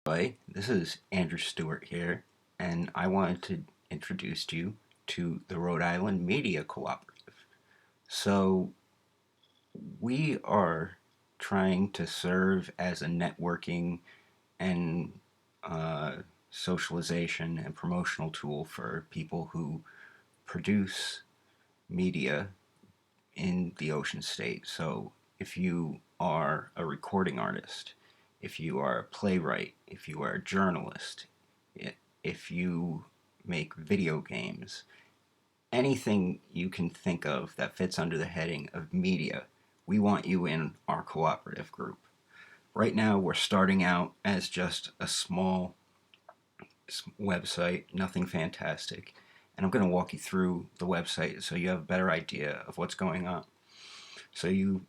Hi, this is Andrew Stewart here, and I wanted to introduce you to the Rhode Island Media Cooperative. So, we are trying to serve as a networking and uh, socialization and promotional tool for people who produce media in the Ocean State. So, if you are a recording artist, if you are a playwright, if you are a journalist, if you make video games, anything you can think of that fits under the heading of media, we want you in our cooperative group. Right now, we're starting out as just a small website, nothing fantastic. And I'm going to walk you through the website so you have a better idea of what's going on. So you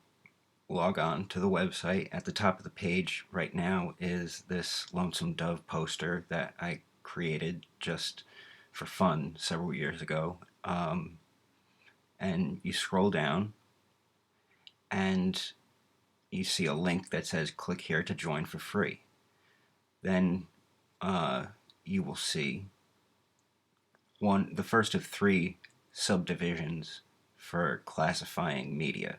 log on to the website. At the top of the page right now is this Lonesome Dove poster that I created just for fun several years ago. And you scroll down and you see a link that says click here to join for free. Then uh, you will see the first of three subdivisions for classifying media.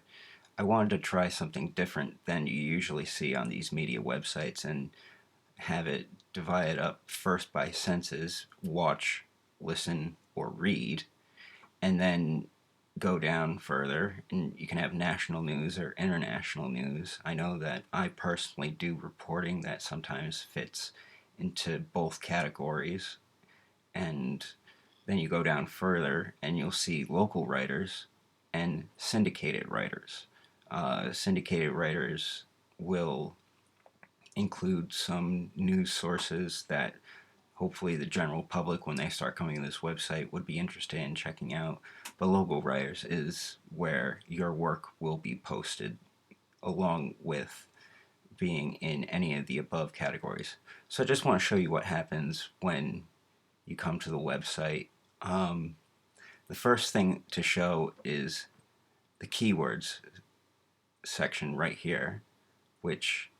I wanted to try something different than you usually see on these media websites and have it divided up first by senses: watch, listen, or read, and then go down further and you can have national news or international news. I know that I personally do reporting that sometimes fits into both categories, and then you go down further and you'll see local writers and syndicated writers. Syndicated writers will include some news sources that hopefully the general public, when they start coming to this website, would be interested in checking out. But local writers is where your work will be posted along with being in any of the above categories. So I just want to show you what happens when you come to the website. The first thing to show is the keywords section right here, which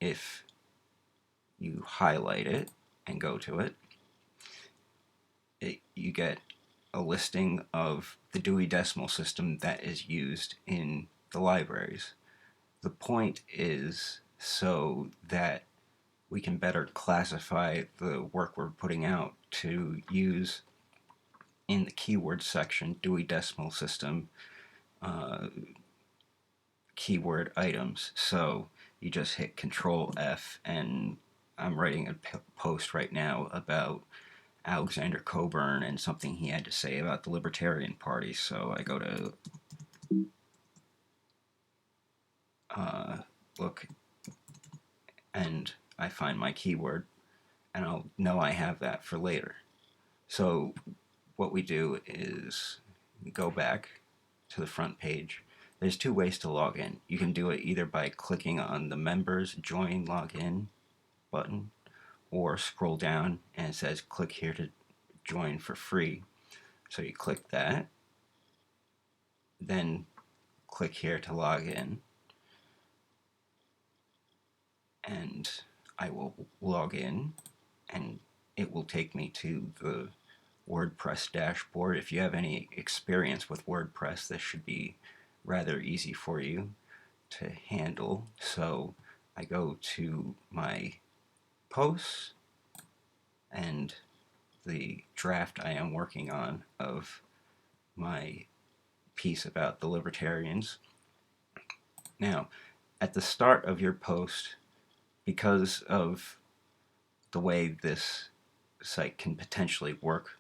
if you highlight it and go to it, you get a listing of the Dewey Decimal System that is used in the libraries. The point is so that we can better classify the work we're putting out to use in the keyword section Dewey Decimal System uh, keyword items. So you just hit Control F, and I'm writing a post right now about Alexander Coburn and something he had to say about the Libertarian Party. So I go to look and I find my keyword, and I'll know I have that for later. So what we do is go back to the front page. There's two ways to log in. You can do it either by clicking on the members join login button, or scroll down and it says click here to join for free. So you click that, then click here to log in, and I will log in, and it will take me to the WordPress dashboard. If you have any experience with WordPress, this should be rather easy for you to handle. So I go to my posts and the draft I am working on of my piece about the libertarians. Now, at the start of your post, because of the way this site can potentially work,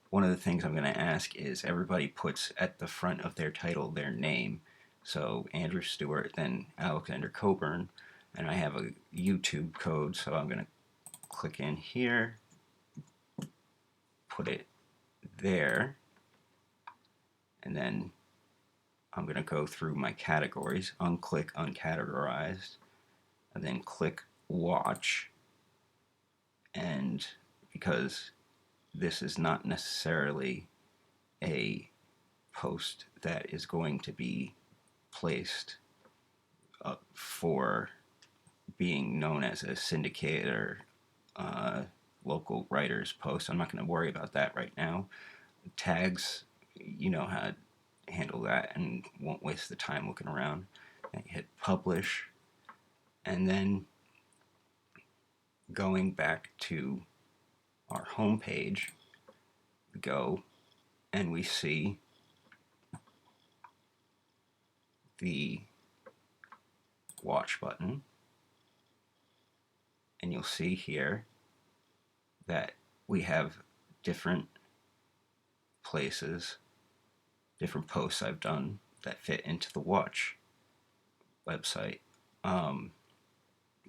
one of the things I'm going to ask is everybody puts at the front of their title their name. So Andrew Stewart, then Alexander Coburn, and I have a YouTube code, so I'm going to click in here, put it there, and then I'm going to go through my categories, unclick uncategorized, and then click watch. And because this is not necessarily a post that is going to be placed up for being known as a syndicate or uh, local writers post. I'm not going to worry about that right now. Tags, you know how to handle that and won't waste the time looking around. And you hit publish, and then going back to our home page, we go and we see the watch button, and you'll see here that we have different places, different posts I've done that fit into the watch website. Um,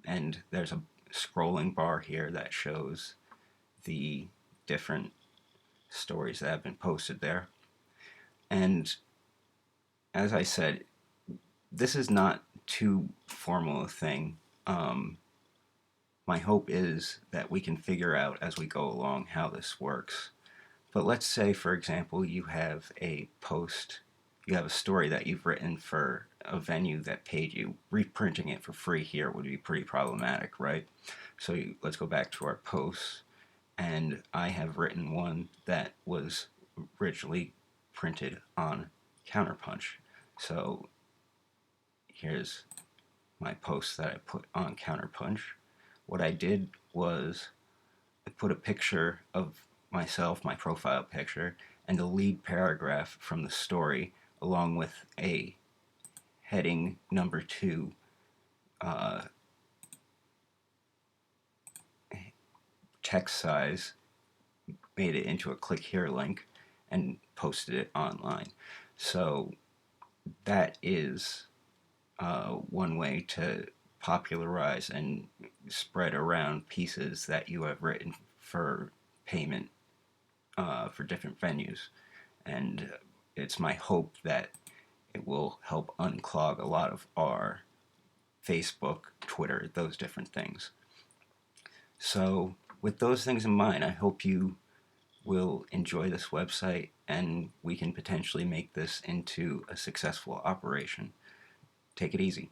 and there's a scrolling bar here that shows the different stories that have been posted there. And as I said, this is not too formal a thing. My hope is that we can figure out as we go along how this works. But let's say, for example, you have a post, you have a story that you've written for a venue that paid you. Reprinting it for free here would be pretty problematic, right? So let's go back to our posts. And I have written one that was originally printed on Counterpunch. So here's my post that I put on Counterpunch. What I did was I put a picture of myself, my profile picture, and the lead paragraph from the story, along with a heading number 2 uh, text size, made it into a click here link, and posted it online. So that is one way to popularize and spread around pieces that you have written for payment for different venues. And it's my hope that it will help unclog a lot of our Facebook, Twitter, those different things. So, with those things in mind, I hope you will enjoy this website and we can potentially make this into a successful operation. Take it easy.